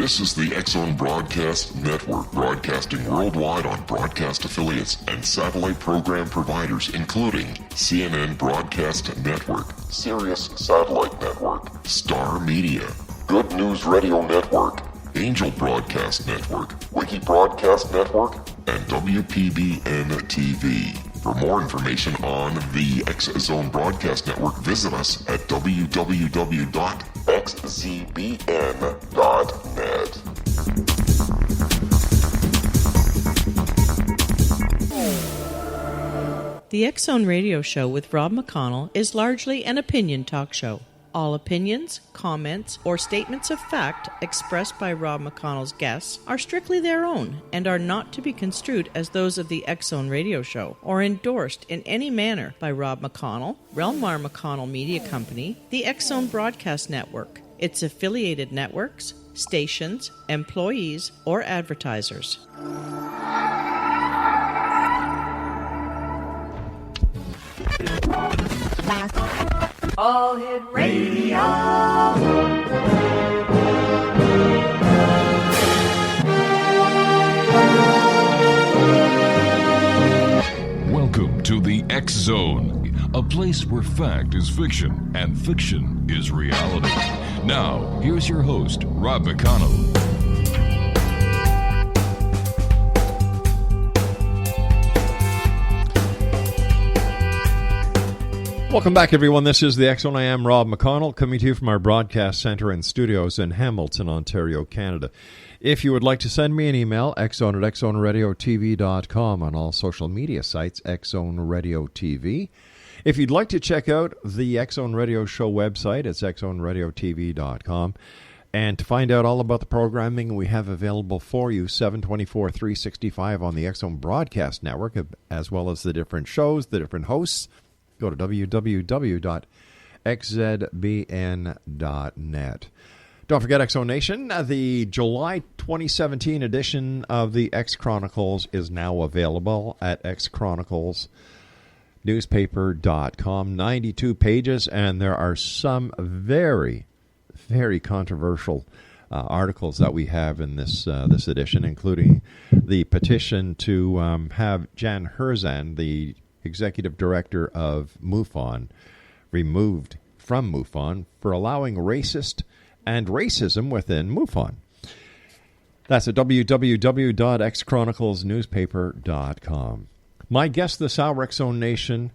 This is the X-Zone Broadcast Network, broadcasting worldwide on broadcast affiliates and satellite program providers, including CNN Broadcast Network, Sirius Satellite Network, Star Media, Good News Radio Network, Angel Broadcast Network, Wiki Broadcast Network, and WPBN TV. For more information on the X-Zone Broadcast Network, visit us at www.xzbn.net. The X-Zone Radio Show with Rob McConnell is largely an opinion talk show. All opinions, comments, or statements of fact expressed by Rob McConnell's guests are strictly their own and are not to be construed as those of the X-Zone Radio Show or endorsed in any manner by Rob McConnell, rel-mar McConnell Media Company, the X-Zone Broadcast Network, its affiliated networks, stations, employees, or advertisers. All Hit Radio. Welcome to the X Zone, a place where fact is fiction and fiction is reality. Now, here's your host, Rob McConnell. Welcome back, everyone. This is the X-Zone. I am Rob McConnell, coming to you from our broadcast center and studios in Hamilton, Ontario, Canada. If you would like to send me an email, xzone at xzoneradiotv.com, on all social media sites, X-Zone Radio TV. If you'd like to check out the X-Zone Radio Show website, it's xzoneradiotv.com. And to find out all about the programming we have available for you, 7/24/365 on the X-Zone Broadcast Network, as well as the different shows, the different hosts, go to www.xzbn.net. Don't forget X-Zone Nation. The July 2017 edition of the X Chronicles is now available at xchroniclesnewspaper.com. 92 pages, and there are some very, very controversial articles that we have in this edition, including the petition to have Jan Herzan, the executive director of MUFON, removed from MUFON for allowing racist and racism within MUFON. That's at www.xchroniclesnewspaper.com. My guest this hour, X-Zone Nation,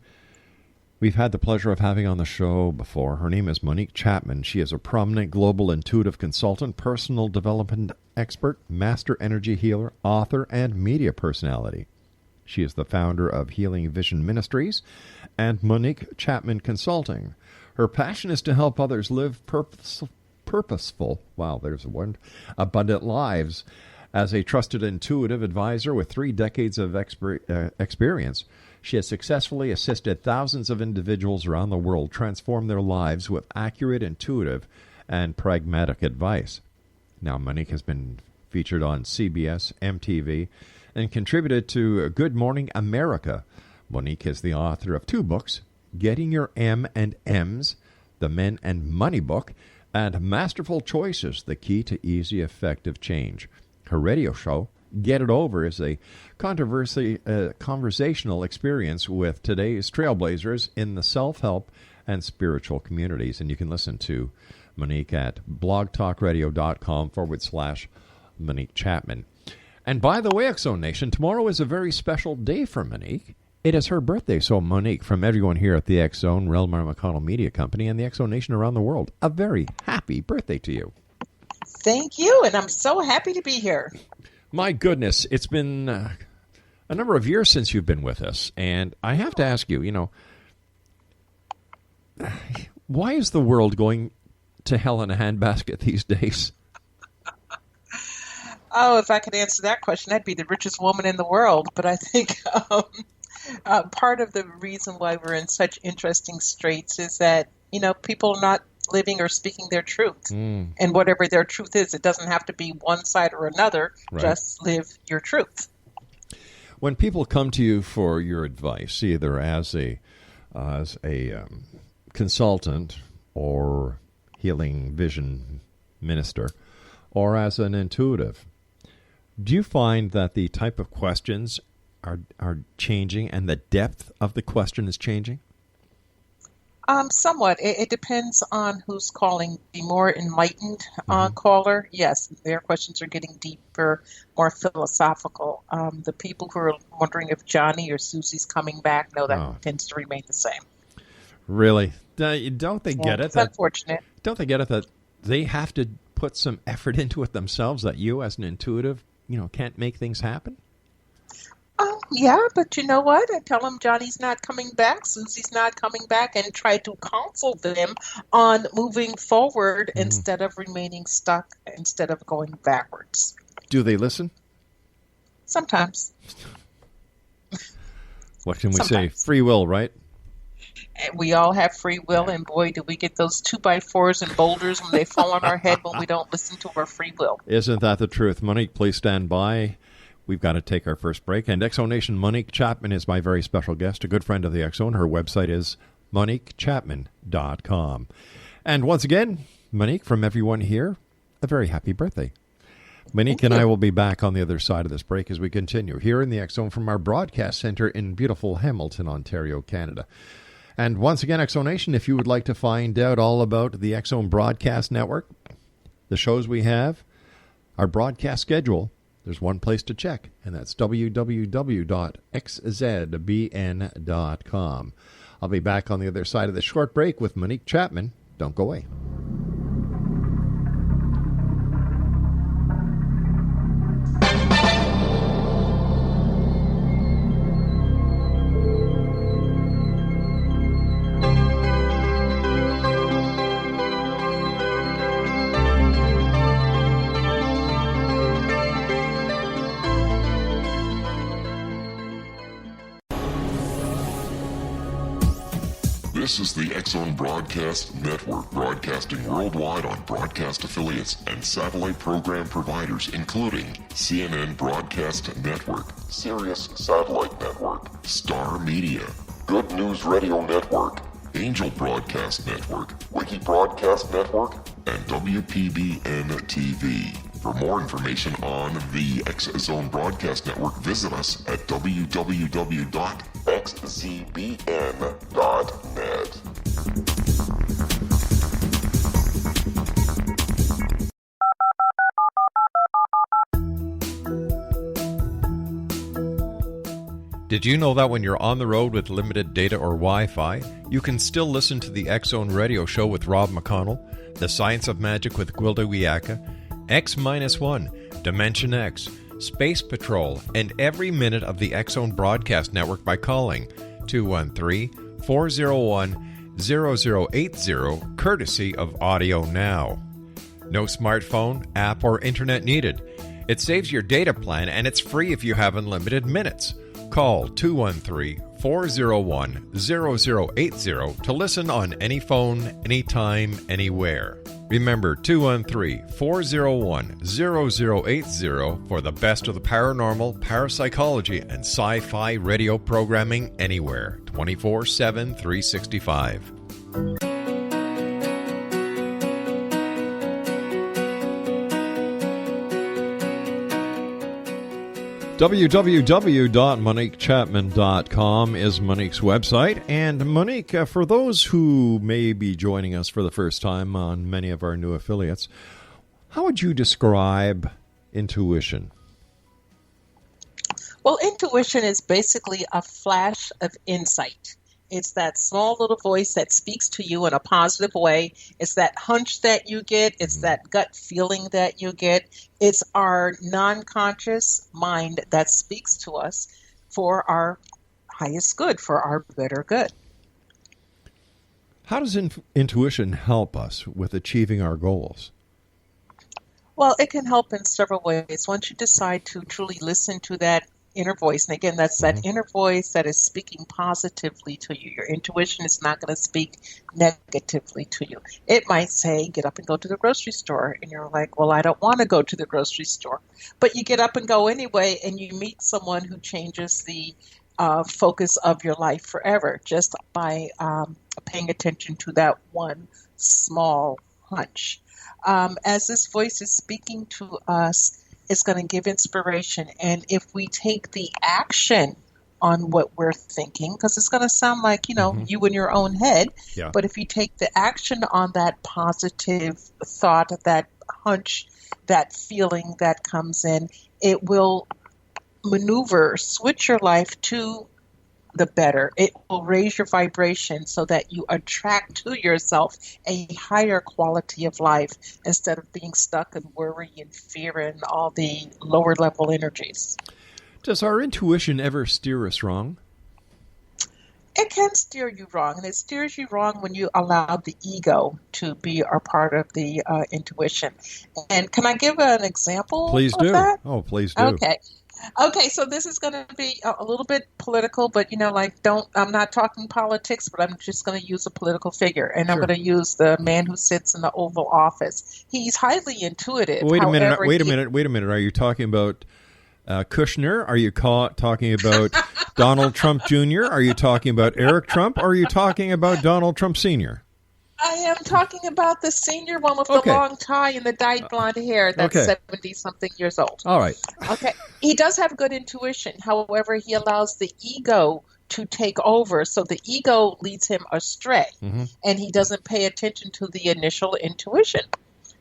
we've had the pleasure of having on the show before. Her name is Monique Chapman. She is a prominent global intuitive consultant, personal development expert, master energy healer, author, and media personality. She is the founder of Healing Vision Ministries and Monique Chapman Consulting. Her passion is to help others live purposeful, wow, there's a word, abundant lives. As a trusted intuitive advisor with 3 decades of experience, she has successfully assisted thousands of individuals around the world transform their lives with accurate, intuitive, and pragmatic advice. Now, Monique has been featured on CBS, MTV, and contributed to Good Morning America. Monique is the author of 2 books, Getting Your M and M's, The Men and Money Book, and Masterful Choices, The Key to Easy, Effective Change. Her radio show, Get It Over, is a conversational experience with today's trailblazers in the self-help and spiritual communities. And you can listen to Monique at blogtalkradio.com/Monique Chapman. And by the way, X-Zone Nation, tomorrow is a very special day for Monique. It is her birthday. So, Monique, from everyone here at the X-Zone, rel-mar McConnell Media Company, and the X-Zone Nation around the world, a very happy birthday to you. Thank you, and I'm so happy to be here. My goodness, it's been a number of years since you've been with us, and I have to ask you, why is the world going to hell in a handbasket these days? Oh, if I could answer that question, I'd be the richest woman in the world. But I think part of the reason why we're in such interesting straits is that, people are not living or speaking their truth. And whatever their truth is, it doesn't have to be one side or another. Right. Just live your truth. When people come to you for your advice, either as a consultant or healing vision minister, or as an intuitive, do you find that the type of questions are changing and the depth of the question is changing? Somewhat. It depends on who's calling. The more enlightened caller, yes, their questions are getting deeper, more philosophical. The people who are wondering if Johnny or Susie's coming back, no, that tends to remain the same. Really? Don't they get it? It's unfortunate. Don't they get it that they have to put some effort into it themselves, that you as an intuitive, can't make things happen? Yeah, but you know what? I tell them Johnny's not coming back, Susie's not coming back, and try to counsel them on moving forward instead of remaining stuck, instead of going backwards. Do they listen? Sometimes. What can we say? Free will, right? We all have free will, and boy, do we get those 2x4s and boulders when they fall on our head when we don't listen to our free will. Isn't that the truth? Monique, please stand by. We've got to take our first break. And X Zone Nation, Monique Chapman is my very special guest, a good friend of the X Zone. Her website is MoniqueChapman.com. And once again, Monique, from everyone here, a very happy birthday. Monique and I will be back on the other side of this break as we continue here in the X Zone from our broadcast center in beautiful Hamilton, Ontario, Canada. And once again, X Zone Nation, if you would like to find out all about the X Zone Broadcast Network, the shows we have, our broadcast schedule, there's one place to check, and that's www.xzbn.com. I'll be back on the other side of the short break with Monique Chapman. Don't go away. This is the X Zone Broadcast Network, broadcasting worldwide on broadcast affiliates and satellite program providers, including CNN Broadcast Network, Sirius Satellite Network, Star Media, Good News Radio Network, Angel Broadcast Network, Wiki Broadcast Network, and WPBN TV. For more information on the X Zone Broadcast Network, visit us at www.xzbn.net. Did you know that when you're on the road with limited data or Wi-Fi, you can still listen to the X Zone Radio Show with Rob McConnell, The Science of Magic with Gwilda Wiyaka, X-1, Dimension X, Space Patrol, and every minute of the X Zone Broadcast Network by calling 213-401-0080, courtesy of Audio Now. No smartphone, app, or internet needed. It saves your data plan, and it's free if you have unlimited minutes. Call 213-401-0080 to listen on any phone, anytime, anywhere. Remember, 213-401-0080 for the best of the paranormal, parapsychology, and sci-fi radio programming anywhere, 24/7, 365. www.MoniqueChapman.com is Monique's website. And Monique, for those who may be joining us for the first time on many of our new affiliates, how would you describe intuition? Well, intuition is basically a flash of insight. It's that small little voice that speaks to you in a positive way. It's that hunch that you get. It's that gut feeling that you get. It's our non-conscious mind that speaks to us for our highest good, for our better good. How does intuition help us with achieving our goals? Well, it can help in several ways. Once you decide to truly listen to that inner voice, and again, that's that inner voice that is speaking positively to you. Your intuition is not going to speak negatively to you. It might say, get up and go to the grocery store, and you're like, well, I don't want to go to the grocery store, but you get up and go anyway, and you meet someone who changes the focus of your life forever just by paying attention to that one small hunch. As this voice is speaking to us, it's going to give inspiration. And if we take the action on what we're thinking, because it's going to sound like, you in your own head. Yeah. But if you take the action on that positive thought, that hunch, that feeling that comes in, it will switch your life to the better. It will raise your vibration so that you attract to yourself a higher quality of life instead of being stuck in worry and fear and all the lower level energies. Does our intuition ever steer us wrong? It can steer you wrong, and it steers you wrong when you allow the ego to be a part of the intuition. And can I give an example Please of do. that? Oh, please do. Okay, so this is going to be a little bit political, but I'm not talking politics, but I'm just going to use a political figure, and Sure. I'm going to use the man who sits in the Oval Office. He's highly intuitive. Wait a minute. However, Wait a minute. Are you talking about Kushner? Are you talking about Donald Trump Jr.? Are you talking about Eric Trump? Or are you talking about Donald Trump Sr.? I am talking about the senior one with the long tie and the dyed blonde hair that's 70-something years old. All right. Okay. He does have good intuition. However, he allows the ego to take over. So the ego leads him astray. Mm-hmm. And he doesn't pay attention to the initial intuition,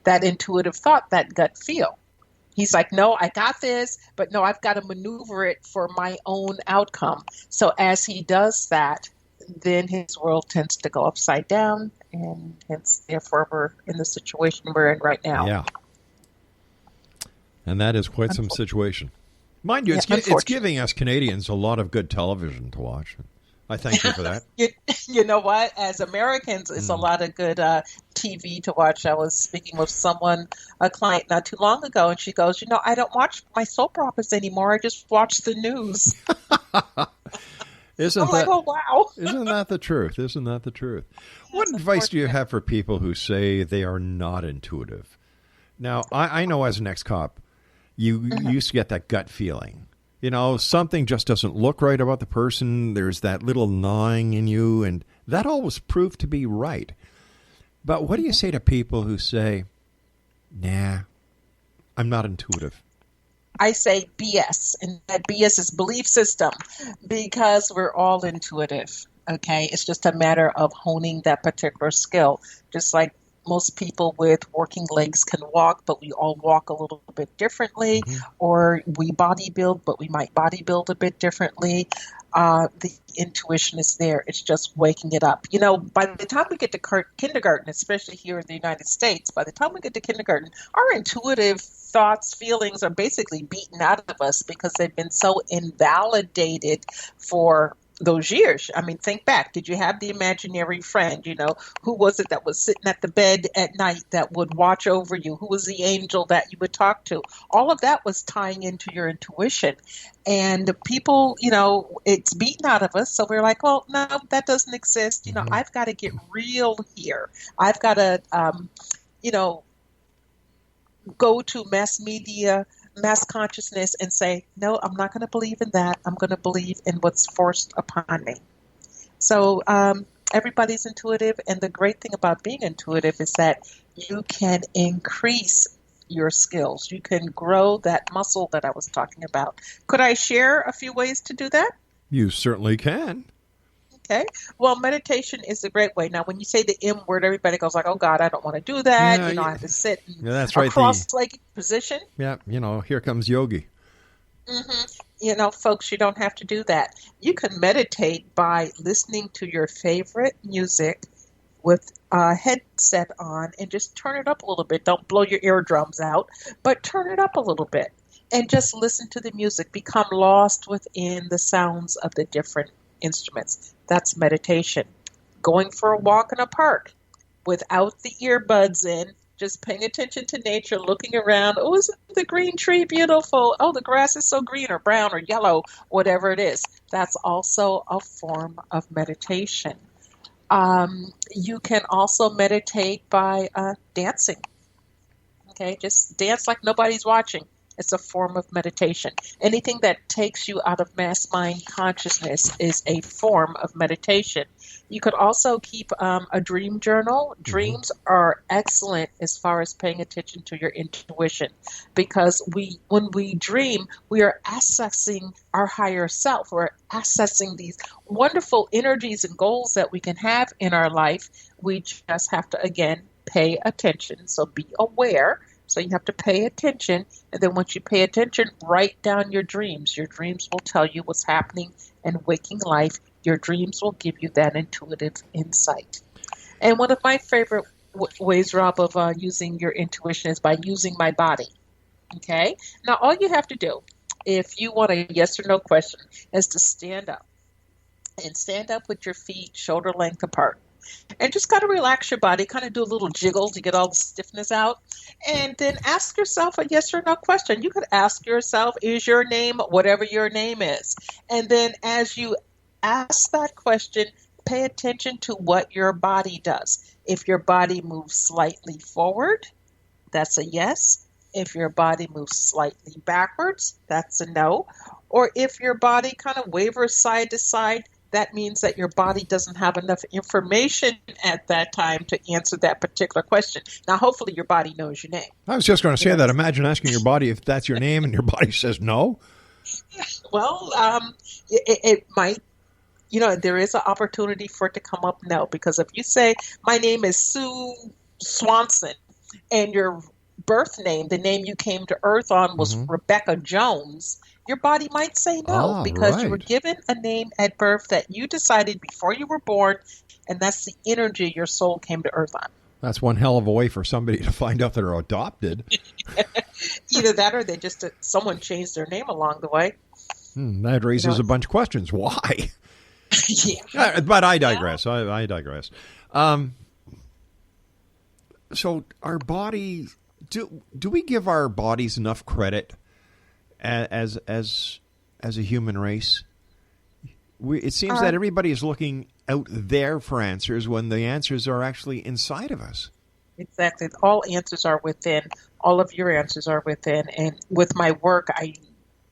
that intuitive thought, that gut feel. He's like, no, I got this, but no, I've got to maneuver it for my own outcome. So as he does that, then his world tends to go upside down, and hence, therefore, we're in the situation we're in right now. Yeah. And that is quite some situation. Mind you, it's giving us Canadians a lot of good television to watch. I thank you for that. You know what? As Americans, it's a lot of good TV to watch. I was speaking with a client not too long ago, and she goes, I don't watch my soap operas anymore. I just watch the news. Like, oh, wow. Isn't that the truth? Isn't that the truth? What advice do you have for people who say they are not intuitive? Now, I know as an ex-cop, you used to get that gut feeling. Something just doesn't look right about the person. There's that little gnawing in you, and that always proved to be right. But what do you say to people who say, nah, I'm not intuitive? I say BS, and that BS is belief system, because we're all intuitive, okay? It's just a matter of honing that particular skill. Just like most people with working legs can walk, but we all walk a little bit differently, or we bodybuild, but we might bodybuild a bit differently. The intuition is there. It's just waking it up. By the time we get to kindergarten, especially here in the United States, by the time we get to kindergarten, our intuitive thoughts, feelings are basically beaten out of us because they've been so invalidated for those years. I mean, think back. Did you have the imaginary friend? Who was it that was sitting at the bed at night that would watch over you? Who was the angel that you would talk to? All of that was tying into your intuition. And people, it's beaten out of us. So we're like, well, no, that doesn't exist. I've got to get real here. I've got to, go to mass media, mass consciousness, and say, no, I'm not going to believe in that. I'm going to believe in what's forced upon me. So everybody's intuitive, and the great thing about being intuitive is that you can increase your skills. You can grow that muscle that I was talking about. Could I share a few ways to do that? You certainly can. Okay. Well, meditation is a great way. Now, when you say the M word, everybody goes like, oh, God, I don't want to do that. I have to sit in that's right, cross-legged position. Yeah, here comes yogi. Folks, you don't have to do that. You can meditate by listening to your favorite music with a headset on and just turn it up a little bit. Don't blow your eardrums out, but turn it up a little bit and just listen to the music. Become lost within the sounds of the different instruments. That's meditation. Going for a walk in a park without the earbuds in, just paying attention to nature, looking around. Oh, isn't the green tree beautiful? Oh, the grass is so green or brown or yellow, whatever it is. That's also a form of meditation. You can also meditate by dancing. Okay, just dance like nobody's watching. It's a form of meditation. Anything that takes you out of mass mind consciousness is a form of meditation. You could also keep a dream journal. Dreams are excellent as far as paying attention to your intuition, because when we dream, we are accessing our higher self. We're accessing these wonderful energies and goals that we can have in our life. We just have to, again, pay attention. So be aware. So you have to pay attention. And then once you pay attention, write down your dreams. Your dreams will tell you what's happening in waking life. Your dreams will give you that intuitive insight. And one of my favorite ways, Rob, of using your intuition is by using my body. Okay? Now, all you have to do, if you want a yes or no question, is to stand up. And stand up with your feet shoulder length apart. And just kind of relax your body, kind of do a little jiggle to get all the stiffness out. And then ask yourself a yes or no question. You could ask yourself, is your name whatever your name is? And then as you ask that question, pay attention to what your body does. If your body moves slightly forward, that's a yes. If your body moves slightly backwards, that's a no. Or if your body kind of wavers side to side, that means that your body doesn't have enough information at that time to answer that particular question. Now, hopefully your body knows your name. I was just going to say that. Imagine asking your body if that's your name and your body says no. Well, it might. There is an opportunity for it to come up no, because if you say, my name is Sue Swanson, and your birth name, the name you came to Earth on, was Rebecca Jones, your body might say no, because you were given a name at birth that you decided before you were born, and that's the energy your soul came to Earth on. That's one hell of a way for somebody to find out they're adopted. Either that or someone changed their name along the way. That raises a bunch of questions. Why? Yeah. But I digress. Yeah. I digress. So our body, do we give our bodies enough credit as a human race? It seems that everybody is looking out there for answers when the answers are actually inside of us. Exactly. All answers are within. All of your answers are within. And with my work,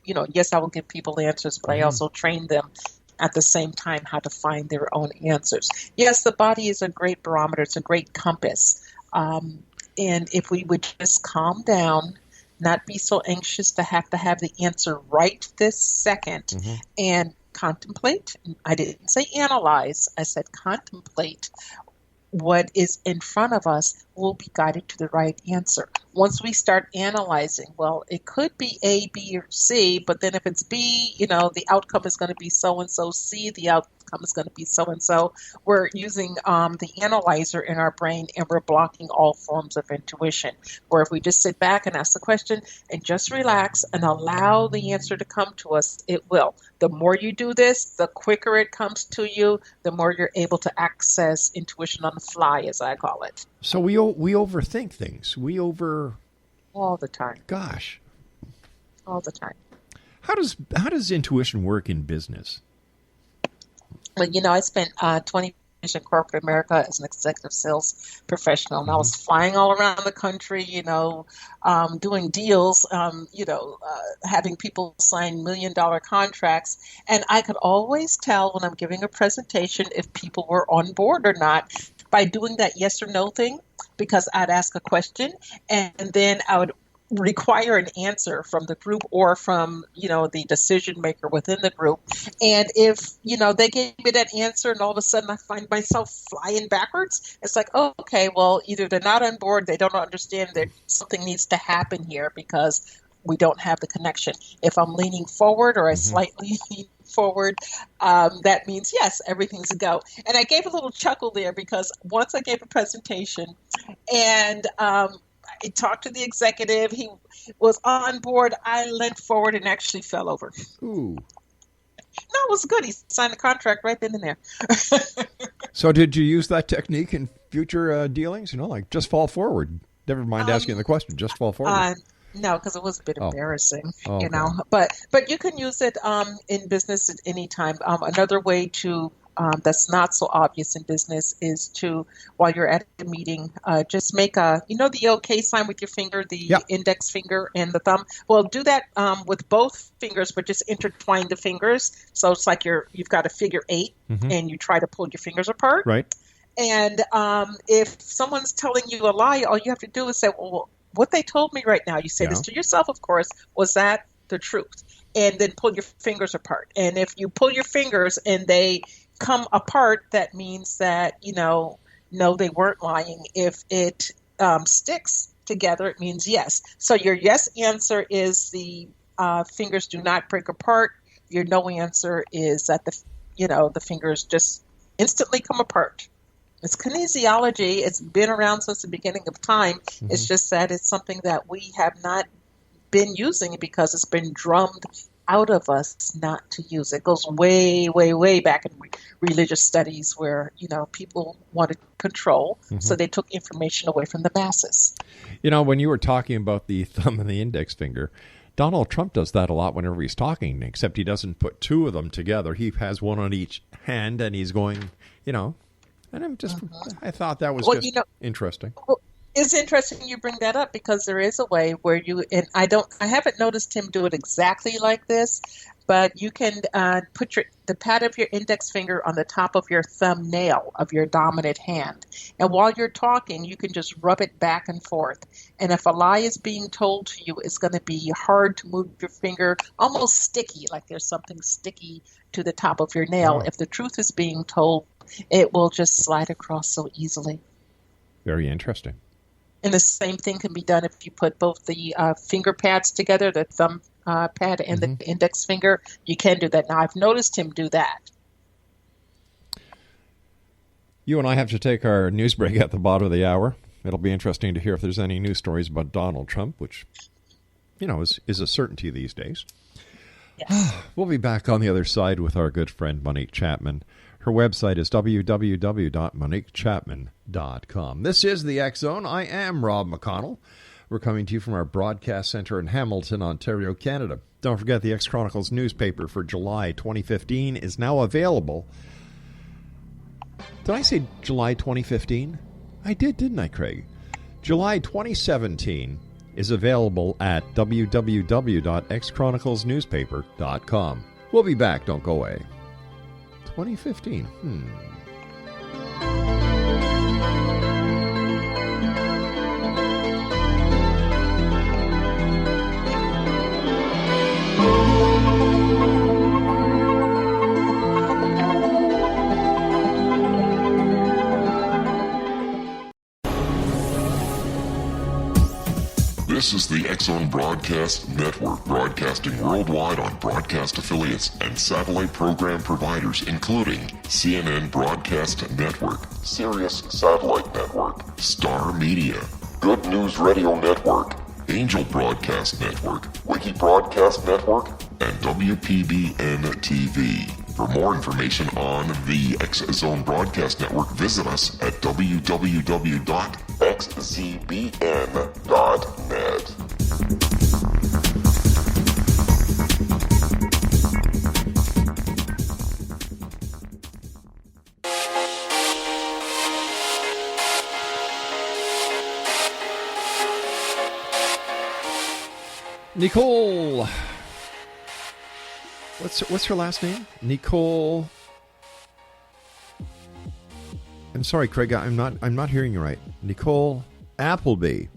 yes, I will give people answers, but I also train them at the same time how to find their own answers. Yes, the body is a great barometer. It's a great compass. And if we would just calm down, not be so anxious to have the answer right this second, and contemplate. I didn't say analyze. I said contemplate what is in front of us, will be guided to the right answer. Once we start analyzing, well, it could be A, B, or C, but then if it's B, the outcome is going to be so-and-so. C, the outcome is going to be so-and-so. We're using the analyzer in our brain, and we're blocking all forms of intuition. Where if we just sit back and ask the question and just relax and allow the answer to come to us, it will. The more you do this, the quicker it comes to you, the more you're able to access intuition on the fly, as I call it. So we overthink things. All the time. Gosh. All the time. How does intuition work in business? Well, I spent 20 years in corporate America as an executive sales professional, and I was flying all around the country, doing deals, having people sign $1 million contracts, and I could always tell when I'm giving a presentation if people were on board or not by doing that yes or no thing, because I'd ask a question and then I would require an answer from the group or from, the decision maker within the group. And if, they gave me that answer and all of a sudden I find myself flying backwards, it's like, oh, okay, well, either they're not on board, they don't understand that something needs to happen here because we don't have the connection. If I'm leaning forward or I slightly lean forward, that means, yes, everything's a go. And I gave a little chuckle there because once I gave a presentation and I talked to the executive. He was on board. I leant forward and actually fell over. Ooh. No, it was good. He signed the contract right then and there. So did you use that technique in future dealings? Like just fall forward. Never mind asking the question. Just fall forward. No, because it was a bit embarrassing, okay. But you can use it in business at any time. Another way to that's not so obvious in business is to, while you're at a meeting, just make the OK sign with your finger, the index finger and the thumb. Well, do that with both fingers, but just intertwine the fingers. So it's like you've got a figure 8 and you try to pull your fingers apart. Right. And if someone's telling you a lie, all you have to do is say, well, what they told me right now, you say this to yourself, of course, was that the truth? And then pull your fingers apart. And if you pull your fingers and they come apart, that means that, no, they weren't lying. If it sticks together, it means yes. So your yes answer is the fingers do not break apart. Your no answer is that the fingers just instantly come apart. It's kinesiology. It's been around since the beginning of time. It's just that it's something that we have not been using because it's been drummed out of us not to use it. It goes way, way, way back in religious studies where, people wanted control, so they took information away from the masses. When you were talking about the thumb and the index finger, Donald Trump does that a lot whenever he's talking, except he doesn't put two of them together. He has one on each hand, and he's going, and I'm just, I thought that was interesting. Well, it's interesting you bring that up because there is a way where I haven't noticed him do it exactly like this, but you can put the pad of your index finger on the top of your thumbnail of your dominant hand. And while you're talking, you can just rub it back and forth. And if a lie is being told to you, it's going to be hard to move your finger, almost sticky, like there's something sticky to the top of your nail. If the truth is being told, it will just slide across so easily. Very interesting. And the same thing can be done if you put both the finger pads together, the thumb pad and the index finger. You can do that. Now, I've noticed him do that. You and I have to take our news break at the bottom of the hour. It'll be interesting to hear if there's any news stories about Donald Trump, which, is a certainty these days. Yes. We'll be back on the other side with our good friend Monique Chapman. Her website is www.moniquechapman.com. This is the X Zone. I am Rob McConnell. We're coming to you from our broadcast center in Hamilton, Ontario, Canada. Don't forget the X Chronicles newspaper for July 2015 is now available. Did I say July 2015? I did, didn't I, Craig? July 2017 is available at www.xchroniclesnewspaper.com. We'll be back. Don't go away. 2015. This is the X Zone Broadcast Network, broadcasting worldwide on broadcast affiliates and satellite program providers, including CNN Broadcast Network, Sirius Satellite Network, Star Media, Good News Radio Network, Angel Broadcast Network, Wiki Broadcast Network, and WPBN TV. For more information on the X Zone Broadcast Network, visit us at www.xzbn.net. Nicole. What's her last name? Nicole. I'm sorry, Craig. I'm not hearing you right. Nicole Appleby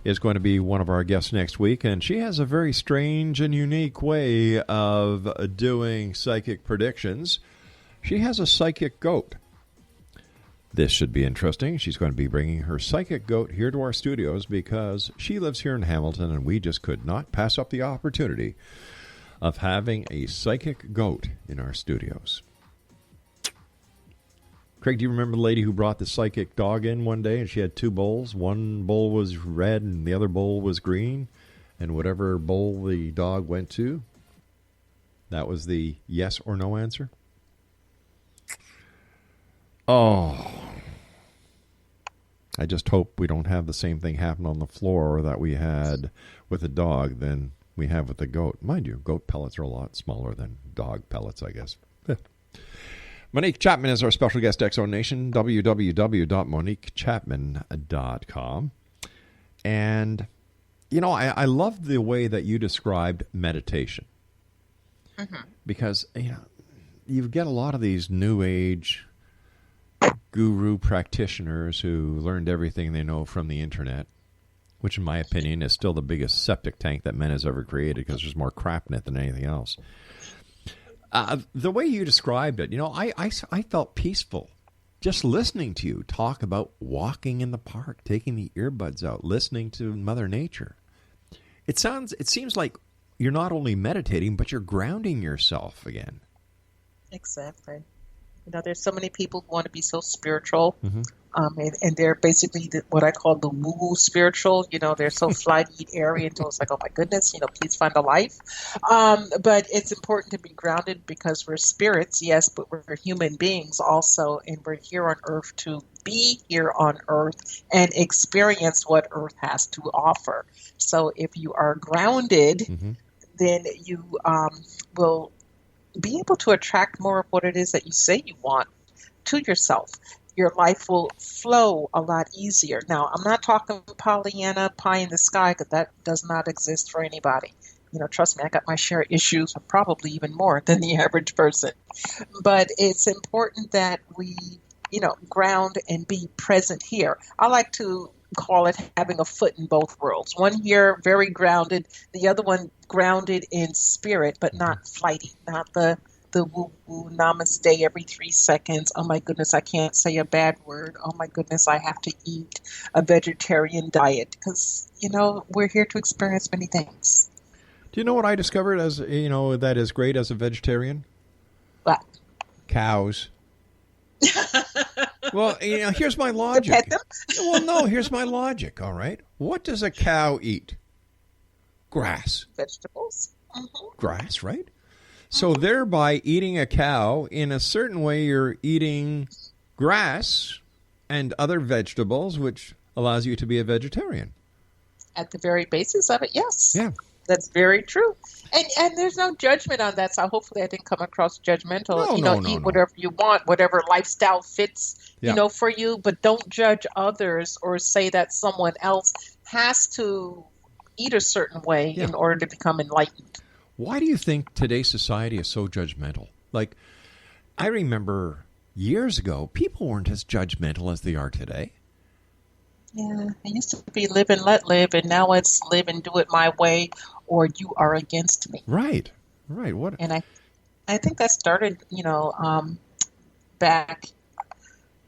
is going to be one of our guests next week, and she has a very strange and unique way of doing psychic predictions. She has a psychic goat. This should be interesting. She's going to be bringing her psychic goat here to our studios because she lives here in Hamilton, and we just could not pass up the opportunity of having a psychic goat in our studios. Craig, do you remember the lady who brought the psychic dog in one day and she had two bowls? One bowl was red and the other bowl was green. And whatever bowl the dog went to, that was the yes or no answer? Oh. I just hope we don't have the same thing happen on the floor that we had with the dog than we have with the goat. Mind you, goat pellets are a lot smaller than dog pellets, I guess. Monique Chapman is our special guest, Exo Nation, www.moniquechapman.com. And, I love the way that you described meditation. Mm-hmm. Because, you get a lot of these new age guru practitioners who learned everything they know from the internet, which in my opinion is still the biggest septic tank that man has ever created because there's more crap in it than anything else. The way you described it, I felt peaceful just listening to you talk about walking in the park, taking the earbuds out, listening to Mother Nature. It seems like you're not only meditating, but you're grounding yourself again. Exactly. There's so many people who want to be so spiritual, mm-hmm. And they're basically what I call the woo-woo spiritual. They're so flighty, airy, until it's like, oh my goodness, please find a life. But it's important to be grounded because we're spirits, yes, but we're human beings also, and we're here on Earth to be here on Earth and experience what Earth has to offer. So if you are grounded, mm-hmm. then you will be able to attract more of what it is that you say you want to yourself. Your life will flow a lot easier. Now, I'm not talking Pollyanna, pie in the sky, because that does not exist for anybody. Trust me, I got my share of issues, probably even more than the average person. But it's important that we, ground and be present here. I like to call it having a foot in both worlds. One here, very grounded. The other one, grounded in spirit, but not flighty, not the woo-woo namaste every 3 seconds. Oh my goodness, I can't say a bad word. Oh my goodness, I have to eat a vegetarian diet because, we're here to experience many things. Do you know what I discovered as, that is great as a vegetarian? What? Cows. Well, here's my logic. Pet them? Well, no, here's my logic, all right? What does a cow eat? Grass. Vegetables. Mm-hmm. Grass, right? So thereby eating a cow, in a certain way, you're eating grass and other vegetables, which allows you to be a vegetarian. At the very basis of it, yes. Yeah. That's very true. And there's no judgment on that, so hopefully I didn't come across judgmental. No, eat whatever you want, whatever lifestyle fits, for you, but don't judge others or say that someone else has to eat a certain way in order to become enlightened. Why do you think today's society is so judgmental? Like, I remember years ago, people weren't as judgmental as they are today. Yeah, it used to be live and let live, and now it's live and do it my way, or you are against me. Right. What? And I think that started, back,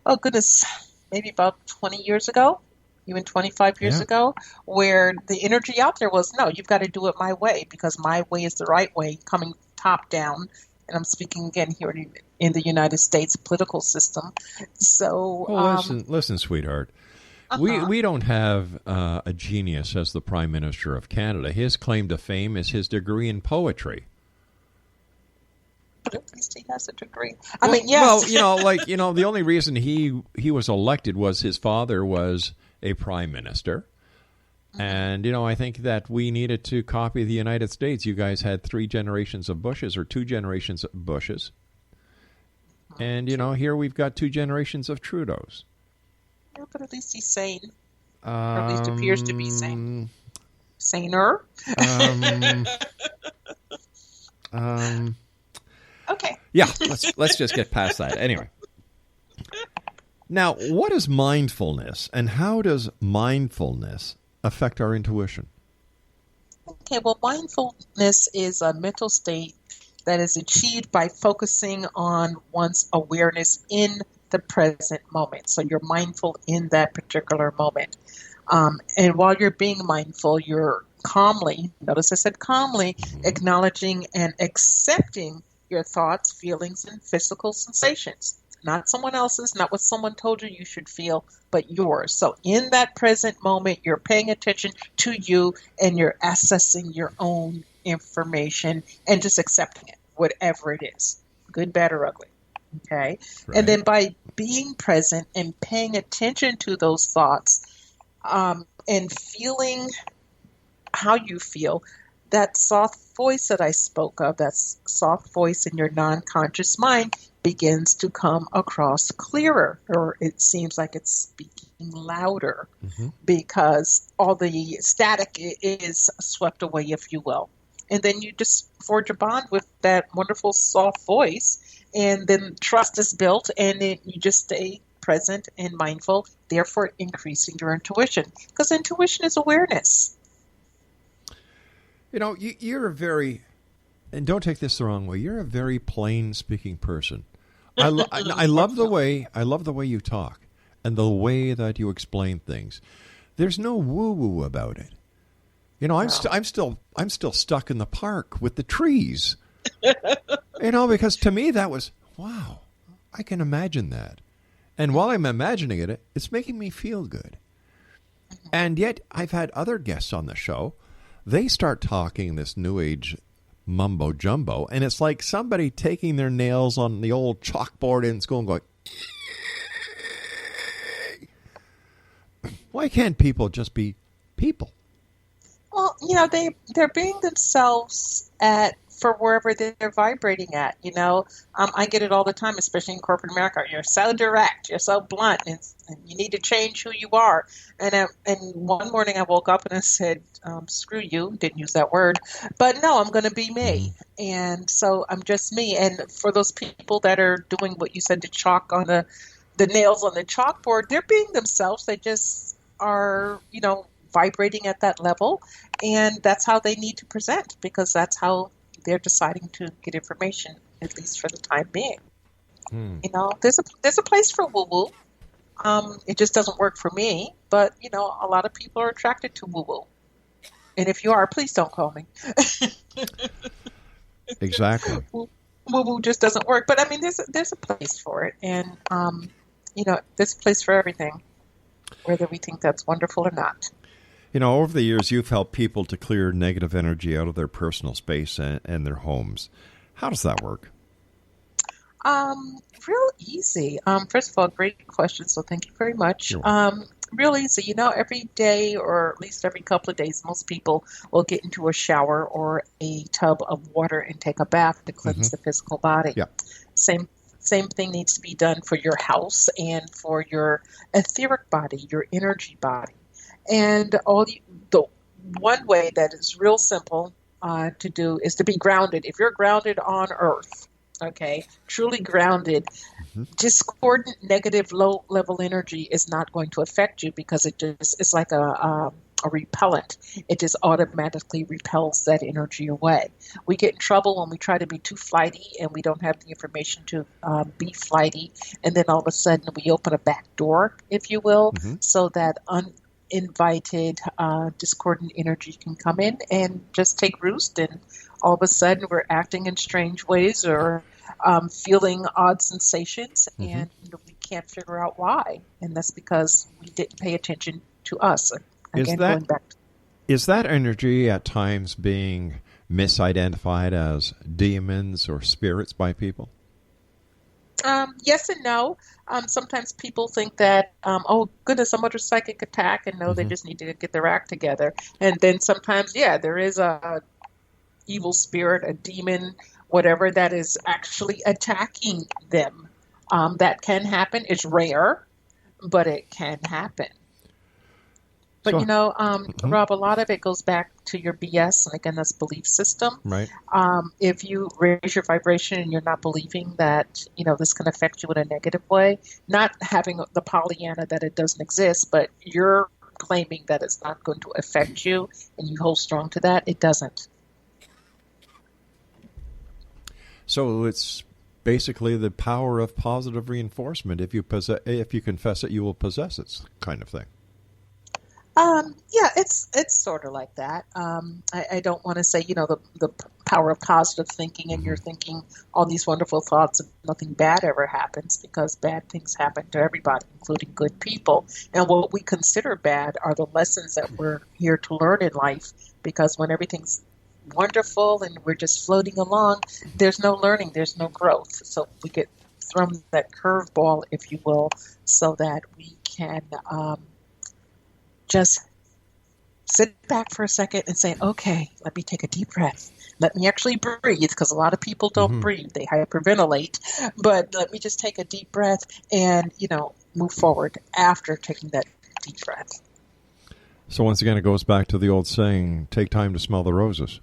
oh goodness, maybe about 20 years ago, even 25 years ago, where the energy out there was, no, you've got to do it my way because my way is the right way, coming top down. And I'm speaking again here in the United States political system. So, listen, sweetheart. We don't have a genius as the Prime Minister of Canada. His claim to fame is his degree in poetry. But at least he has a degree. I mean, yes. Well, the only reason he was elected was his father was a prime minister. And, I think that we needed to copy the United States. You guys had 3 generations of Bushes or 2 generations of Bushes. And, here we've got 2 generations of Trudeaus. Yeah, but at least he's sane. Or at least appears to be sane. Saner? Okay. Yeah, let's just get past that. Anyway. Now, what is mindfulness, and how does mindfulness affect our intuition? Okay, well, mindfulness is a mental state that is achieved by focusing on one's awareness in the present moment. So you're mindful in that particular moment. And while you're being mindful, you're calmly, notice I said calmly, acknowledging and accepting your thoughts, feelings, and physical sensations. Not someone else's, not what someone told you should feel, but yours. So in that present moment, you're paying attention to you and you're assessing your own information and just accepting it, whatever it is, good, bad, or ugly. Okay. Right. And then by being present and paying attention to those thoughts and feeling how you feel, that soft voice that I spoke of, that soft voice in your non-conscious mind, begins to come across clearer, or it seems like it's speaking louder because all the static is swept away, if you will. And then you just forge a bond with that wonderful soft voice, and then trust is built, and you just stay present and mindful, therefore increasing your intuition, because intuition is awareness. You know, you're a very, and don't take this the wrong way, you're a very plain speaking person. I love the way you talk and the way that you explain things. There's no woo-woo about it. You know, I'm still stuck in the park with the trees. You know, because to me that was, wow, I can imagine that. And while I'm imagining it, it's making me feel good. And yet I've had other guests on the show. They start talking this new age mumbo jumbo, and it's like somebody taking their nails on the old chalkboard in school and going, why can't people just be people? Well, you know, they're being themselves for wherever they're vibrating at. You know, I get it all the time, especially in corporate America. You're so direct, you're so blunt, and you need to change who you are. And one morning I woke up and I said, screw you, didn't use that word, but no, I'm going to be me. And so I'm just me. And for those people that are doing what you said, to chalk on the nails on the chalkboard, they're being themselves. They just are, you know, vibrating at that level, and that's how they need to present, because that's how they're deciding to get information, at least for the time being. You know, there's a place for woo-woo. It just doesn't work for me, but, you know, a lot of people are attracted to woo-woo. And if you are, please don't call me. Exactly. Woo-woo just doesn't work. But, I mean, there's a place for it. And, you know, there's a place for everything, whether we think that's wonderful or not. You know, over the years, you've helped people to clear negative energy out of their personal space and their homes. How does that work? Real easy. First of all, great question, so thank you very much. Real easy. You know, every day, or at least every couple of days, most people will get into a shower or a tub of water and take a bath to cleanse the physical body. Yeah. Same thing needs to be done for your house and for your etheric body, your energy body. And the one way that is real simple to do is to be grounded. If you're grounded on Earth, okay, truly grounded, discordant, negative, low-level energy is not going to affect you, because it's like a repellent. It just automatically repels that energy away. We get in trouble when we try to be too flighty and we don't have the information to be flighty, and then all of a sudden we open a back door, if you will, so that uninvited discordant energy can come in and just take roost, and all of a sudden we're acting in strange ways or feeling odd sensations, and you know, we can't figure out why, and that's because we didn't pay attention to us. Again, is that energy at times being misidentified as demons or spirits by people? Yes and no. Sometimes people think that, oh, goodness, some other psychic attack, and no, they just need to get their act together. And then sometimes, yeah, there is a evil spirit, a demon, whatever, that is actually attacking them. That can happen. It's rare, but it can happen. But, so, you know, Rob, a lot of it goes back to your BS, and again, that's belief system. Right. If you raise your vibration and you're not believing that, you know, this can affect you in a negative way, not having the Pollyanna that it doesn't exist, but you're claiming that it's not going to affect you, and you hold strong to that, it doesn't. So it's basically the power of positive reinforcement. If you confess it, you will possess it, kind of thing. Yeah, it's sort of like that. I don't want to say, you know, the power of positive thinking, and you're thinking all these wonderful thoughts and nothing bad ever happens, because bad things happen to everybody, including good people. And what we consider bad are the lessons that we're here to learn in life, because when everything's wonderful and we're just floating along, there's no learning, there's no growth. So we get thrown that curveball, if you will, so that we can just sit back for a second and say, okay, let me take a deep breath. Let me actually breathe, because a lot of people don't breathe. They hyperventilate. But let me just take a deep breath and, move forward after taking that deep breath. So once again, it goes back to the old saying, take time to smell the roses.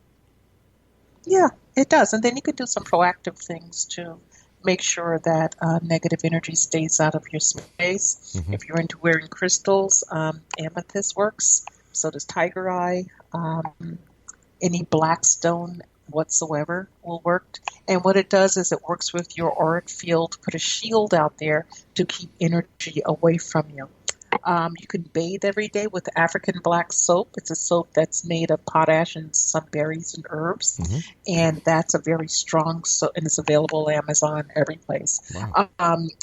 Yeah, it does. And then you can do some proactive things to make sure that negative energy stays out of your space. If you're into wearing crystals, amethyst works. So does tiger eye. Any black stone whatsoever will work. And what it does is it works with your auric field, put a shield out there to keep energy away from you. You can bathe every day with African black soap. It's a soap that's made of potash and some berries and herbs. And that's a very strong soap, and it's available on Amazon, every place. Wow.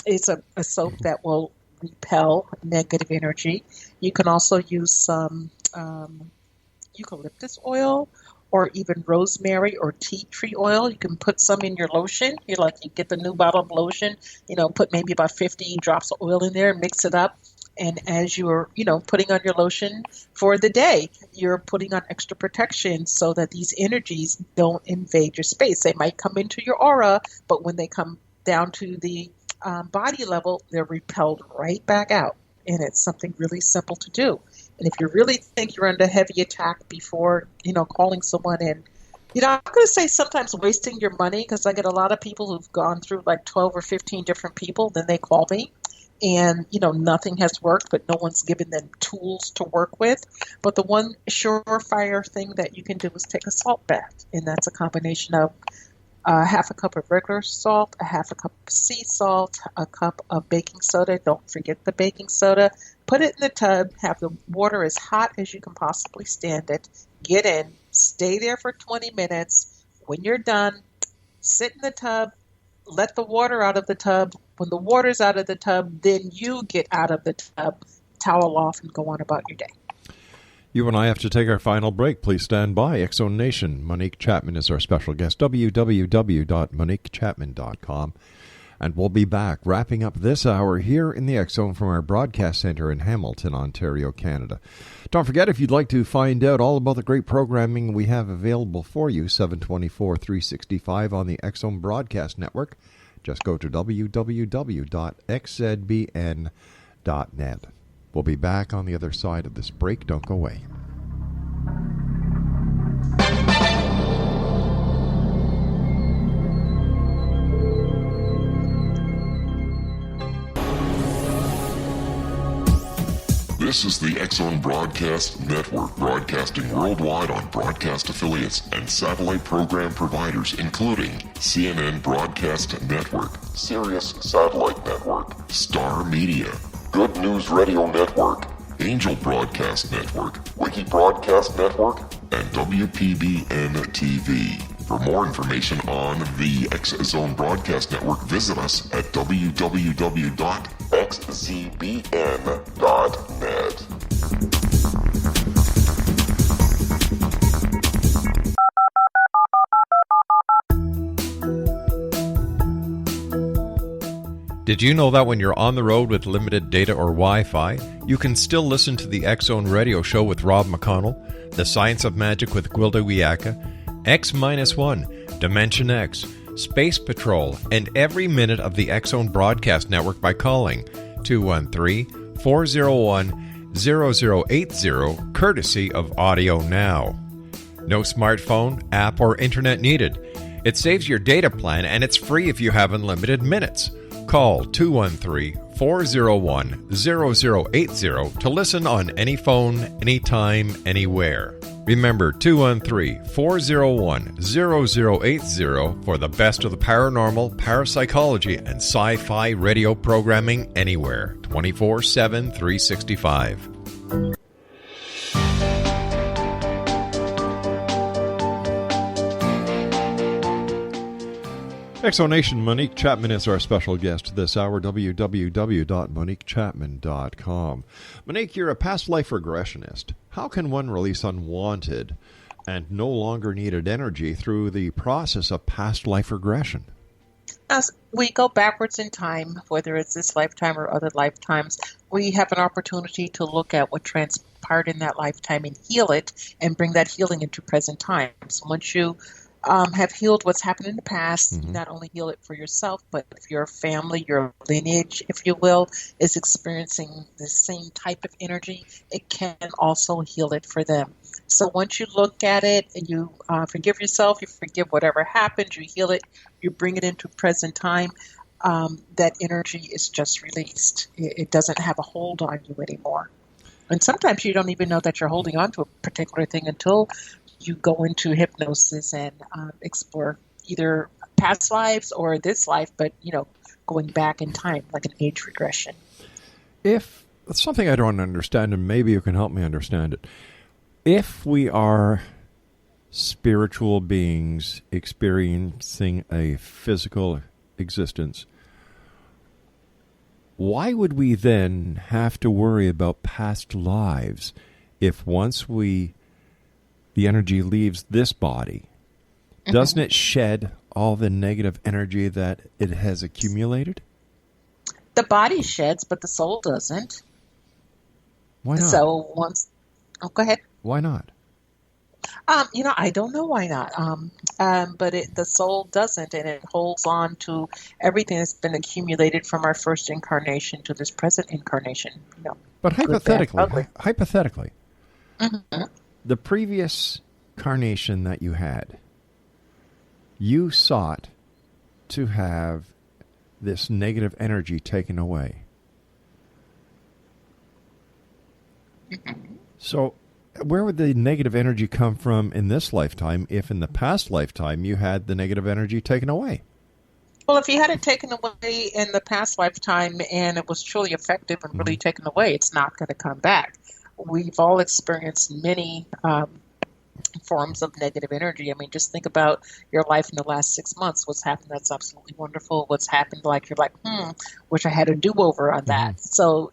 It's a soap that will repel negative energy. You can also use some eucalyptus oil, or even rosemary or tea tree oil. You can put some in your lotion. You get the new bottle of lotion, put maybe about 50 drops of oil in there and mix it up. And as you're, putting on your lotion for the day, you're putting on extra protection so that these energies don't invade your space. They might come into your aura, but when they come down to the body level, they're repelled right back out. And it's something really simple to do. And if you really think you're under heavy attack before, calling someone in, I'm going to say sometimes wasting your money, because I get a lot of people who've gone through like 12 or 15 different people, then they call me. And, nothing has worked, but no one's given them tools to work with. But the one surefire thing that you can do is take a salt bath. And that's a combination of half a cup of regular salt, a half a cup of sea salt, a cup of baking soda. Don't forget the baking soda. Put it in the tub. Have the water as hot as you can possibly stand it. Get in. Stay there for 20 minutes. When you're done, sit in the tub. Let the water out of the tub. When the water's out of the tub, then you get out of the tub, towel off, and go on about your day. You and I have to take our final break. Please stand by. X-Zone Nation. Monique Chapman is our special guest. www.moniquechapman.com. And we'll be back wrapping up this hour here in the X-Zone from our broadcast center in Hamilton, Ontario, Canada. Don't forget, if you'd like to find out all about the great programming we have available for you, 724-365 on the X-Zone Broadcast Network, just go to www.xzbn.net. We'll be back on the other side of this break. Don't go away. This is the X-Zone Broadcast Network, broadcasting worldwide on broadcast affiliates and satellite program providers, including CNN Broadcast Network, Sirius Satellite Network, Star Media, Good News Radio Network, Angel Broadcast Network, Wiki Broadcast Network, and WPBN TV. For more information on the X-Zone Broadcast Network, visit us at www.xzbn.net. Did you know that when you're on the road with limited data or Wi-Fi, you can still listen to the X-Zone Radio Show with Rob McConnell, The Science of Magic with Gwilda Wiyaka, X-1, Dimension X, Space Patrol, and every minute of the X-Zone Broadcast Network by calling 213-401-0080, courtesy of Audio Now. No smartphone, app, or internet needed. It saves your data plan, and it's free if you have unlimited minutes. Call 213-401-0080 to listen on any phone, anytime, anywhere. Remember, 213-401-0080 for the best of the paranormal, parapsychology, and sci-fi radio programming anywhere, 24/7, 365. Exonation, Monique Chapman is our special guest this hour, www.moniquechapman.com. Monique, you're a past life regressionist. How can one release unwanted and no longer needed energy through the process of past life regression? As we go backwards in time, whether it's this lifetime or other lifetimes, we have an opportunity to look at what transpired part in that lifetime and heal it and bring that healing into present time. So once you have healed what's happened in the past, you not only heal it for yourself, but if your family, your lineage, if you will, is experiencing the same type of energy, it can also heal it for them. So once you look at it and you forgive yourself, you forgive whatever happened, you heal it, you bring it into present time, that energy is just released. It doesn't have a hold on you anymore. And sometimes you don't even know that you're holding on to a particular thing until you go into hypnosis and explore either past lives or this life, but, going back in time, like an age regression. If it's something I don't understand, and maybe you can help me understand it. If we are spiritual beings experiencing a physical existence, why would we then have to worry about past lives if once the energy leaves this body, doesn't it shed all the negative energy that it has accumulated? The body sheds, but the soul doesn't. Why not? So go ahead. Why not? I don't know why not. But the soul doesn't, and it holds on to everything that's been accumulated from our first incarnation to this present incarnation. But hypothetically, Mm-hmm. the previous incarnation that you had, you sought to have this negative energy taken away. Mm-hmm. So where would the negative energy come from in this lifetime if in the past lifetime you had the negative energy taken away? Well, if you had it taken away in the past lifetime and it was truly effective and really taken away, it's not going to come back. We've all experienced many forms of negative energy. I mean, just think about your life in the last 6 months. What's happened that's absolutely wonderful. What's happened you're like, wish I had a do-over on that. So,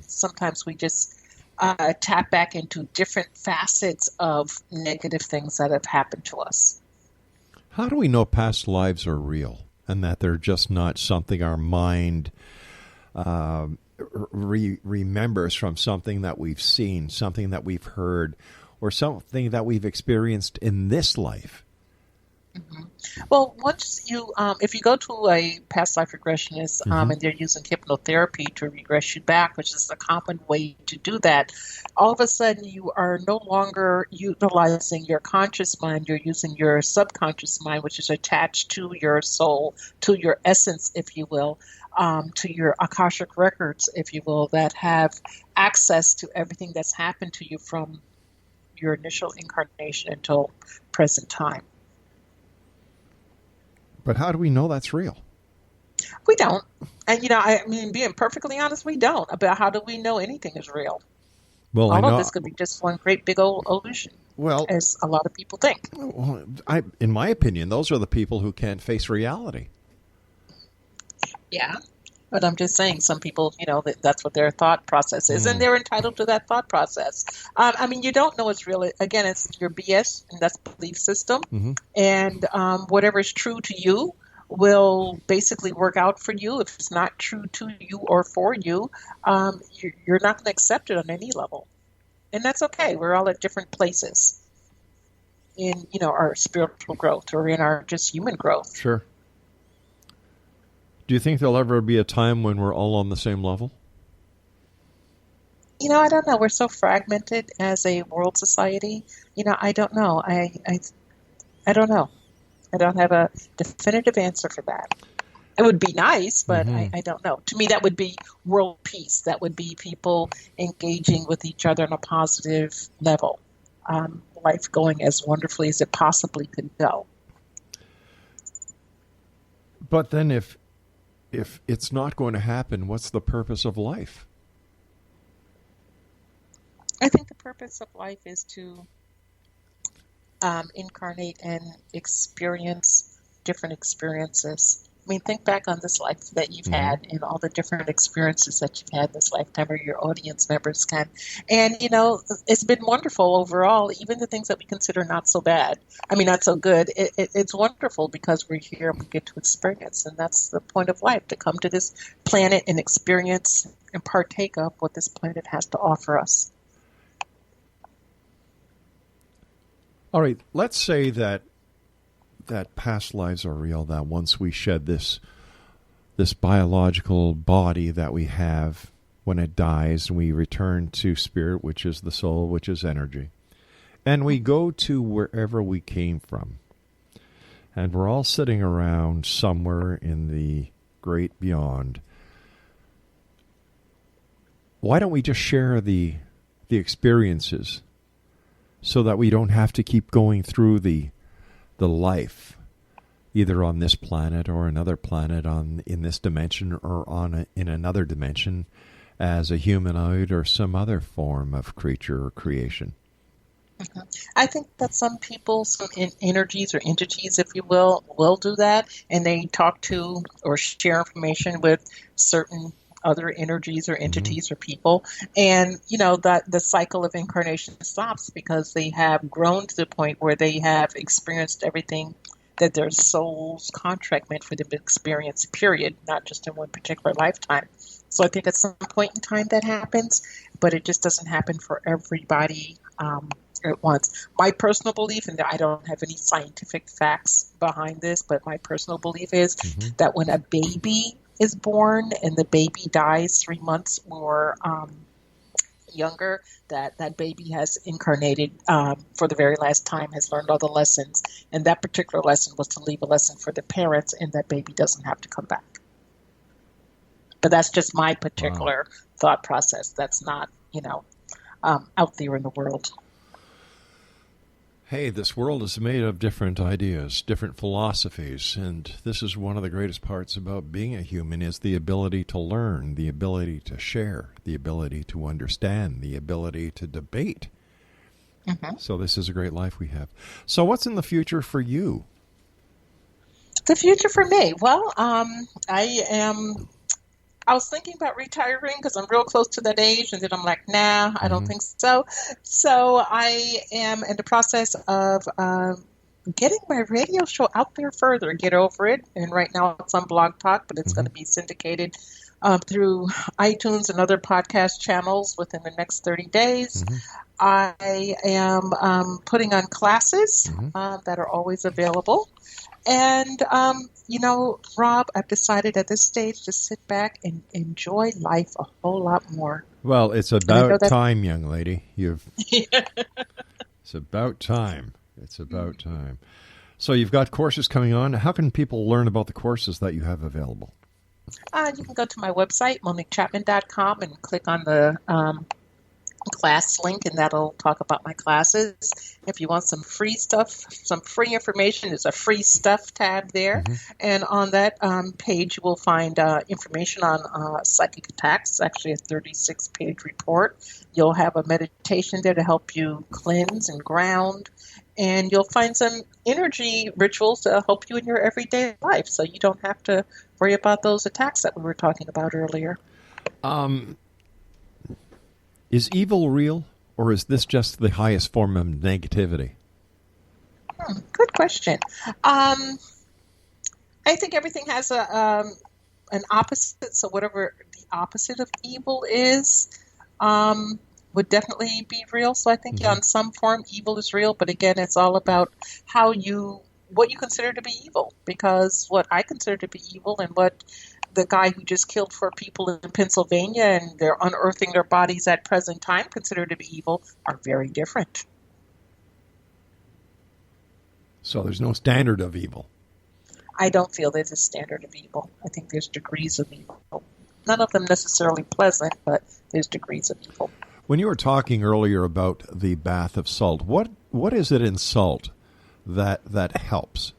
sometimes we just tap back into different facets of negative things that have happened to us. How do we know past lives are real and that they're just not something our mind remembers from something that we've seen, something that we've heard, or something that we've experienced in this life? Mm-hmm. Well, once you, if you go to a past life regressionist and they're using hypnotherapy to regress you back, which is the common way to do that, all of a sudden you are no longer utilizing your conscious mind. You're using your subconscious mind, which is attached to your soul, to your essence, if you will, to your Akashic records, if you will, that have access to everything that's happened to you from your initial incarnation until present time. But how do we know that's real? We don't. And, being perfectly honest, we don't. About how do we know anything is real? Well, All of this could be just one great big old illusion, as a lot of people think. Well, in my opinion, those are the people who can't face reality. Yeah. But I'm just saying, some people, that's what their thought process is, and they're entitled to that thought process. You don't know it's real. Again, it's your BS, and that's belief system. And whatever is true to you will basically work out for you. If it's not true to you or for you, you're not going to accept it on any level. And that's okay. We're all at different places in, our spiritual growth or in our just human growth. Sure. Do you think there'll ever be a time when we're all on the same level? I don't know. We're so fragmented as a world society. I don't know. I don't know. I don't have a definitive answer for that. It would be nice, but I don't know. To me, that would be world peace. That would be people engaging with each other on a positive level. Life going as wonderfully as it possibly could go. But then if it's not going to happen, what's the purpose of life? I think the purpose of life is to incarnate and experience different experiences. Think back on this life that you've had and all the different experiences that you've had this lifetime, or your audience members can. And, it's been wonderful overall, even the things that we consider not so bad. Not so good. It's wonderful because we're here and we get to experience. And that's the point of life, to come to this planet and experience and partake of what this planet has to offer us. All right, let's say that past lives are real, that once we shed this biological body that we have, when it dies, we return to spirit, which is the soul, which is energy. And we go to wherever we came from. And we're all sitting around somewhere in the great beyond. Why don't we just share the experiences so that we don't have to keep going through the life, either on this planet or another planet, in this dimension or in another dimension, as a humanoid or some other form of creature or creation? Mm-hmm. I think that some people, some energies or entities, if you will do that, and they talk to or share information with certain other energies or entities or people, and that the cycle of incarnation stops because they have grown to the point where they have experienced everything that their soul's contract meant for them to experience, period, not just in one particular lifetime. So I think at some point in time that happens, but it just doesn't happen for everybody at once. My personal belief, and I don't have any scientific facts behind this, but my personal belief is that when a baby is born and the baby dies 3 months or younger, that baby has incarnated for the very last time, has learned all the lessons, and that particular lesson was to leave a lesson for the parents, and that baby doesn't have to come back. But that's just my particular thought process. That's not, out there in the world. Hey, this world is made of different ideas, different philosophies, and this is one of the greatest parts about being a human, is the ability to learn, the ability to share, the ability to understand, the ability to debate. Mm-hmm. So this is a great life we have. So what's in the future for you? The future for me? Well, I was thinking about retiring because I'm real close to that age, and then I'm like, nah, I don't think so. So I am in the process of getting my radio show out there further, get over it. And right now it's on Blog Talk, but it's going to be syndicated through iTunes and other podcast channels within the next 30 days. I am putting on classes that are always available. And, Rob, I've decided at this stage to sit back and enjoy life a whole lot more. Well, it's about time, young lady. It's about time. It's about time. So you've got courses coming on. How can people learn about the courses that you have available? You can go to my website, MoniqueChapman.com, and click on the class link, and that'll talk about my classes. If you want some free stuff, some free information, there's a free stuff tab there. And on that page, you will find information on psychic attacks. It's actually a 36-page report. You'll have a meditation there to help you cleanse and ground. And you'll find some energy rituals to help you in your everyday life, so you don't have to worry about those attacks that we were talking about earlier. Is evil real, or is this just the highest form of negativity? Good question. I think everything has an opposite, so whatever the opposite of evil is would definitely be real. So I think on some form evil is real, but again, it's all about what you consider to be evil, because what I consider to be evil and what the guy who just killed 4 people in Pennsylvania and they're unearthing their bodies at present time considered to be evil are very different. So there's no standard of evil. I don't feel there's a standard of evil. I think there's degrees of evil. None of them necessarily pleasant, but there's degrees of evil. When you were talking earlier about the bath of salt, what is it in salt that helps?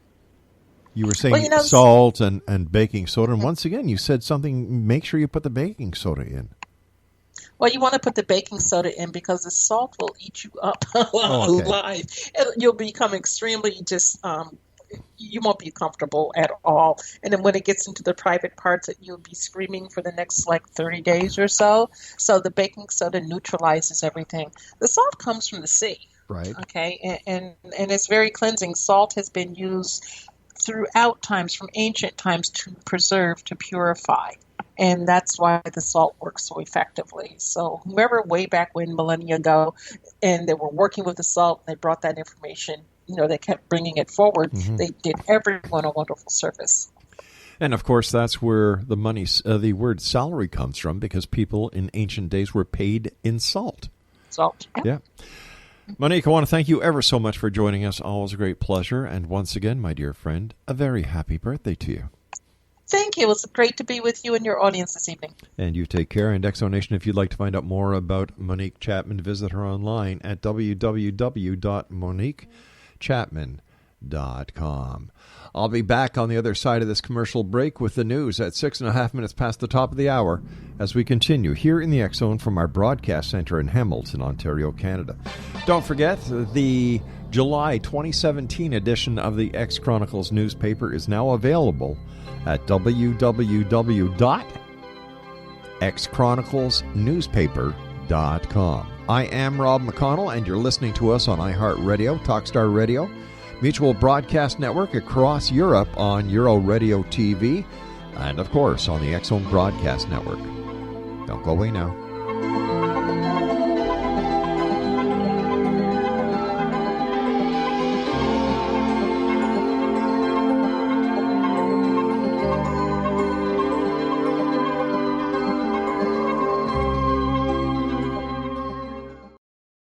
You were saying salt and baking soda, and once again, you said something, make sure you put the baking soda in. Well, you want to put the baking soda in because the salt will eat you up alive. You'll become extremely you won't be comfortable at all. And then when it gets into the private parts, you'll be screaming for the next 30 days or so. So the baking soda neutralizes everything. The salt comes from the sea. Right. Okay. And it's very cleansing. Salt has been used throughout times, from ancient times, to preserve, to purify. And that's why the salt works so effectively. So remember way back when, millennia ago, and they were working with the salt, and they brought that information, they kept bringing it forward. They did everyone a wonderful service. And of course, that's where the word salary comes from, because people in ancient days were paid in salt. Salt. Yeah. Monique, I want to thank you ever so much for joining us. Always a great pleasure. And once again, my dear friend, a very happy birthday to you. Thank you. It was great to be with you and your audience this evening. And you take care. And Exonation, if you'd like to find out more about Monique Chapman, visit her online at www.moniquechapman.com. I'll be back on the other side of this commercial break with the news at 6.5 minutes past the top of the hour as we continue here in the X Zone from our broadcast center in Hamilton, Ontario, Canada. Don't forget, the July 2017 edition of the X Chronicles newspaper is now available at www.xchroniclesnewspaper.com. I am Rob McConnell, and you're listening to us on iHeartRadio, Talkstar Radio, Mutual Broadcast Network across Europe on Euro Radio TV, and of course on the X Zone Broadcast Network. Don't go away now.